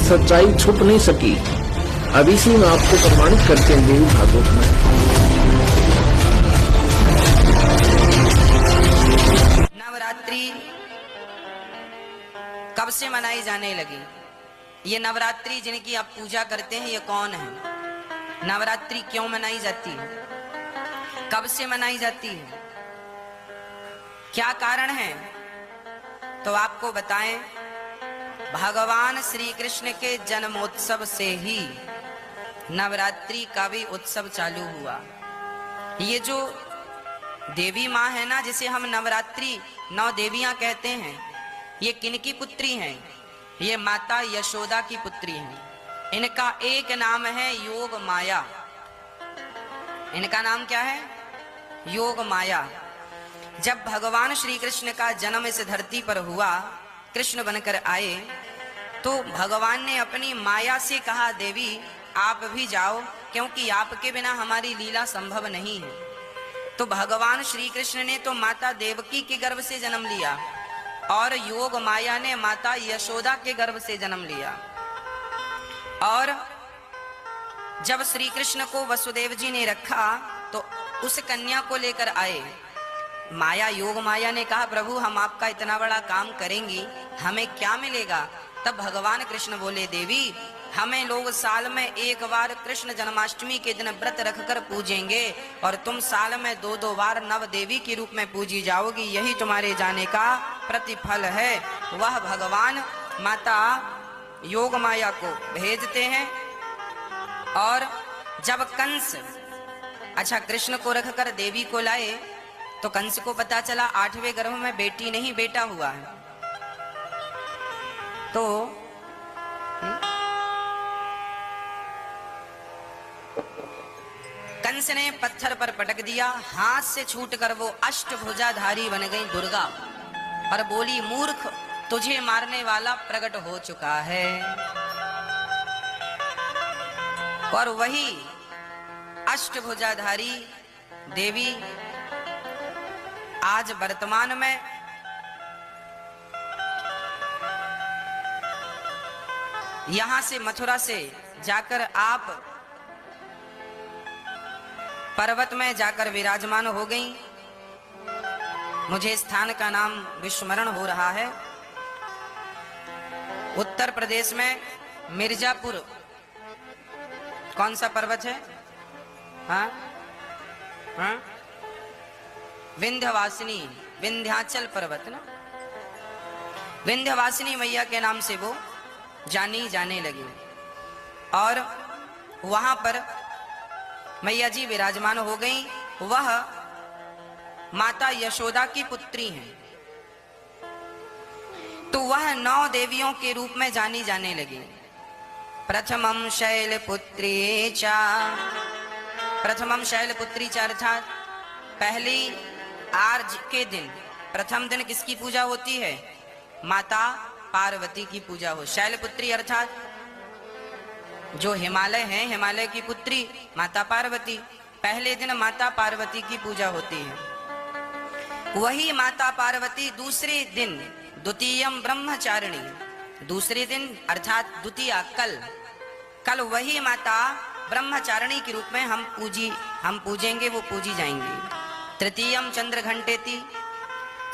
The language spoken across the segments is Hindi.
सच्चाई छुप नहीं सकी। अब इसी में आपको प्रमाणित करते हैं देवी भागवत में। नवरात्रि कब से मनाई जाने लगी? ये नवरात्रि जिनकी आप पूजा करते हैं ये कौन है? नवरात्रि क्यों मनाई जाती है? कब से मनाई जाती है? क्या कारण है? तो आपको बताएं, भगवान श्री कृष्ण के जन्मोत्सव से ही नवरात्रि का भी उत्सव चालू हुआ। ये जो देवी माँ है ना, जिसे हम नवरात्रि 9 देवियां कहते हैं, ये किनकी पुत्री हैं? ये माता यशोदा की पुत्री हैं। इनका एक नाम है योग माया। इनका नाम क्या है? योग माया। जब भगवान श्री कृष्ण का जन्म इस धरती पर हुआ, कृष्ण बनकर आए, तो भगवान ने अपनी माया से कहा, देवी आप भी जाओ, क्योंकि आपके बिना हमारी लीला संभव नहीं है। तो भगवान श्री कृष्ण ने तो माता देवकी के गर्भ से जन्म लिया और योग माया ने माता यशोदा के गर्भ से जन्म लिया। और जब श्री कृष्ण को वसुदेव जी ने रखा तो उस कन्या को लेकर आए। माया, योग माया ने कहा, प्रभु हम आपका इतना बड़ा काम करेंगी, हमें क्या मिलेगा? तब भगवान कृष्ण बोले, देवी हमें लोग साल में एक बार कृष्ण जन्माष्टमी के दिन व्रत रखकर पूजेंगे और तुम साल में 2-2 बार नव देवी के रूप में पूजी जाओगी, यही तुम्हारे जाने का प्रतिफल है। वह भगवान माता योग माया को भेजते हैं। और जब कंस कृष्ण को रखकर देवी को लाए तो कंस को पता चला 8वें गर्भ में बेटी नहीं बेटा हुआ है। तो कंस ने पत्थर पर पटक दिया, हाथ से छूटकर वो अष्टभुजाधारी बन गई दुर्गा और बोली, मूर्ख तुझे मारने वाला प्रकट हो चुका है। और वही अष्टभुजाधारी देवी आज वर्तमान में यहां से मथुरा से जाकर आप पर्वत में जाकर विराजमान हो गई। मुझे स्थान का नाम विस्मरण हो रहा है। उत्तर प्रदेश में मिर्जापुर, कौन सा पर्वत है? हाँ? हाँ? विंध्यवासिनी, विंध्याचल पर्वत ना, विंध्यवासिनी मैया के नाम से वो जानी जाने लगी। और वहां पर मैया जी विराजमान हो गई। वह माता यशोदा की पुत्री हैं। तो वह 9 देवियों के रूप में जानी जाने लगी। प्रथमम शैलपुत्री चा, प्रथमम शैलपुत्री चा अर्थात पहली आज के दिन, प्रथम दिन किसकी पूजा होती है? माता पार्वती की पूजा हो। शैलपुत्री अर्थात जो हिमालय है, हिमालय की पुत्री माता पार्वती। पहले दिन माता पार्वती की पूजा होती है। वही माता पार्वती दूसरे दिन, द्वितीयम ब्रह्मचारिणी, दूसरे दिन अर्थात द्वितीया कल वही माता ब्रह्मचारिणी के रूप में हम पूजेंगे, वो पूजी जाएंगी। तृतीयम चंद्र घंटेति,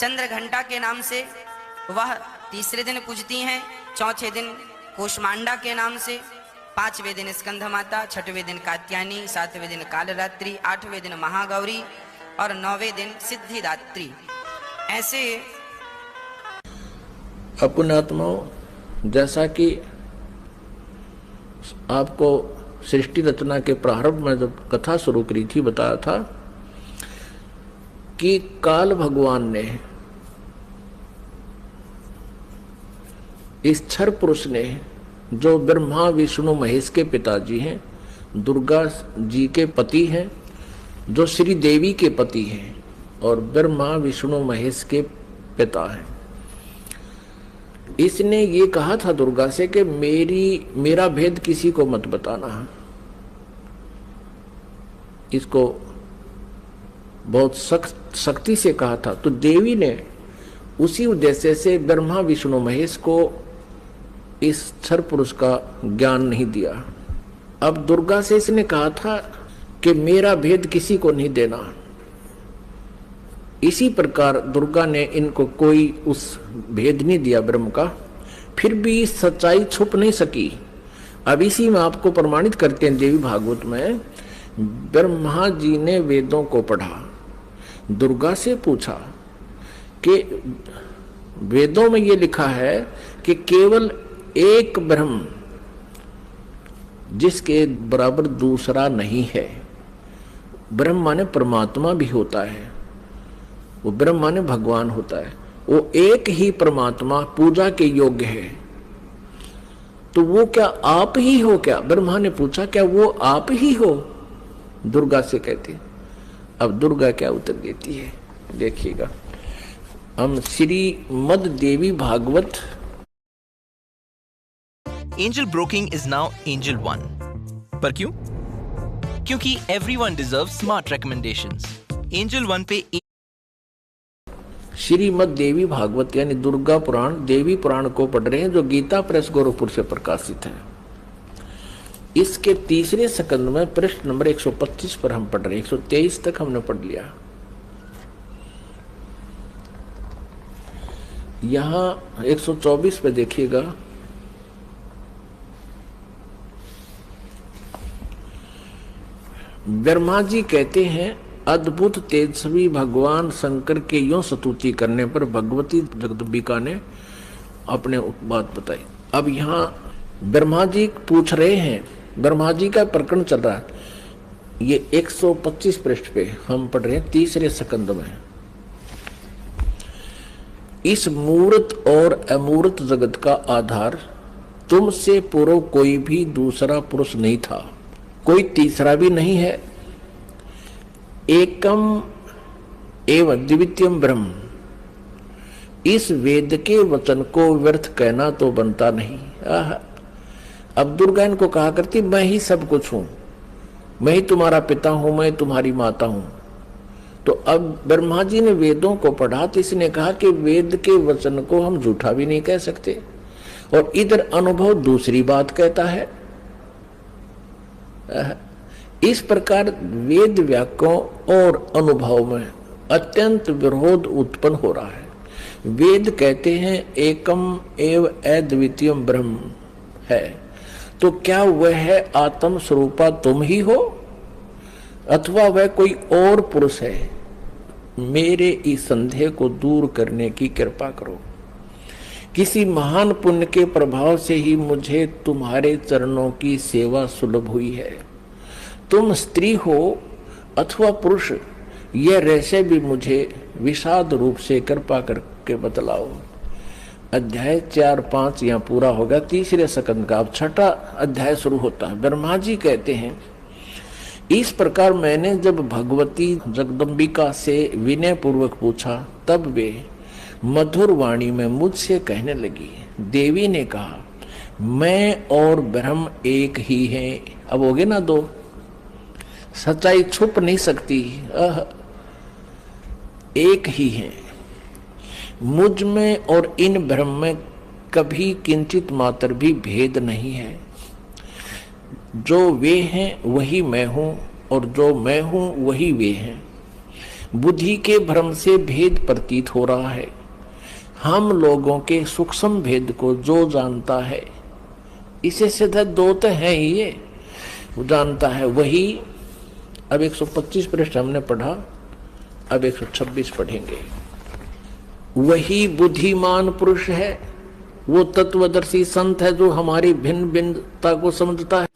चंद्र घंटा के नाम से वह तीसरे दिन पूजती हैं। चौथे दिन कोषमांडा के नाम से, 5वें दिन स्कंध माता, 6वें दिन कात्यायनी, 7वें दिन कालरात्रि, 8वें दिन महागौरी और 9वें दिन सिद्धिदात्री। ऐसे अपने आत्माओं, जैसा कि आपको सृष्टि रचना के प्रारंभ में जब कथा शुरू करी थी, बताया था कि काल भगवान ने, इस क्षर पुरुष ने, जो ब्रह्मा विष्णु महेश के पिताजी हैं, दुर्गा जी के पति हैं, जो श्री देवी के पति हैं और ब्रह्मा विष्णु महेश के पिता हैं, इसने ये कहा था दुर्गा से कि मेरा भेद किसी को मत बताना। इसको बहुत सख्ती से कहा था। तो देवी ने उसी उद्देश्य से ब्रह्मा विष्णु महेश को इस क्षर पुरुष का ज्ञान नहीं दिया। अब दुर्गा से इसने कहा था कि मेरा भेद किसी को नहीं देना। इसी प्रकार दुर्गा ने इनको कोई उस भेद नहीं दिया ब्रह्म का, फिर भी सच्चाई छुप नहीं सकी। अब इसी में आपको प्रमाणित करते हैं देवी भागवत में, ब्रह्मा जी ने वेदों को पढ़ा, दुर्गा से पूछा कि वेदों में ये लिखा है कि केवल एक ब्रह्म जिसके बराबर दूसरा नहीं है। ब्रह्म माने परमात्मा भी होता है, वो ब्रह्म माने भगवान होता है, वो एक ही परमात्मा पूजा के योग्य है। तो वो क्या आप ही हो क्या? ब्रह्मा ने पूछा क्या वो आप ही हो? दुर्गा से कहती। अब दुर्गा क्या उत्तर देती है देखिएगा। हम Shrimad Devi Bhagavat. Angel Broking is now Angel One. पर क्यों? क्योंकि everyone deserves smart recommendations. Angel One पे श्रीमद देवी भागवत यानी दुर्गा पुराण, देवी पुराण को पढ़ रहे हैं, जो गीता प्रेस गोरखपुर से प्रकाशित है। इसके तीसरे स्कंद में पृष्ठ नंबर 125 पर हम पढ़ रहे हैं। 123 तक हमने पढ़ लिया। यहां 124 पे देखिएगा। ब्रह्मा जी कहते हैं, अद्भुत तेजस्वी भगवान शंकर के यूं स्तुति करने पर भगवती जगदम्बिका ने अपने बात बताई। अब यहाँ ब्रह्मा जी पूछ रहे हैं, ब्रह्मा जी का प्रकरण चल रहा है। ये 125 पृष्ठ पे हम पढ़ रहे हैं तीसरे स्कंद में। इस मूर्त और अमूर्त जगत का आधार तुमसे पूर्व कोई भी दूसरा पुरुष नहीं था, कोई तीसरा भी नहीं है। एकम एवं द्वितीयम ब्रह्म। इस वेद के वचन को व्यर्थ कहना तो बनता नहीं। अब दुर्गा इनको कहा करती, मैं ही सब कुछ हूं, मैं ही तुम्हारा पिता हूं, मैं तुम्हारी माता हूं। तो अब ब्रह्मा जी ने वेदों को पढ़ा तो इसने कहा कि वेद के वचन को हम झूठा भी नहीं कह सकते, और इधर अनुभव दूसरी बात कहता है। इस प्रकार वेद वाक्यों और अनुभव में अत्यंत विरोध उत्पन्न हो रहा है। वेद कहते हैं एकम एव अद्वितीयम ब्रह्म है, तो क्या वह है आत्म स्वरूपा तुम ही हो अथवा वह कोई और पुरुष है? मेरे इस संदेह को दूर करने की कृपा करो। किसी महान पुण्य के प्रभाव से ही मुझे तुम्हारे चरणों की सेवा सुलभ हुई है। तुम स्त्री हो अथवा पुरुष, यह रहस्य भी मुझे विषाद रूप से कृपा करके बतलाओ। अध्याय 4-5 यहाँ पूरा होगा तीसरे स्कंद का। अब छठा अध्याय शुरू होता है। ब्रह्मा जी कहते हैं, इस प्रकार मैंने जब भगवती जगदम्बिका से विनय पूर्वक पूछा, तब वे मधुर वाणी में मुझसे कहने लगी। देवी ने कहा, मैं और ब्रह्म एक ही हैं। अब हो गए ना दो, सच्चाई छुप नहीं सकती, एक ही है। मुझ में और इन ब्रह्म में कभी किंचित मात्र भी भेद नहीं है। जो वे हैं वही मैं हूं, और जो मैं हूं वही वे हैं। बुद्धि के भ्रम से भेद प्रतीत हो रहा है। हम लोगों के सूक्ष्म भेद को जो जानता है, इसे सीधा दो तो है ही, ये जानता है वही। अब 125 पृष्ठ हमने पढ़ा, अब 126 पढ़ेंगे। वही बुद्धिमान पुरुष है, वो तत्वदर्शी संत है जो हमारी भिन्न भिन्नता को समझता है।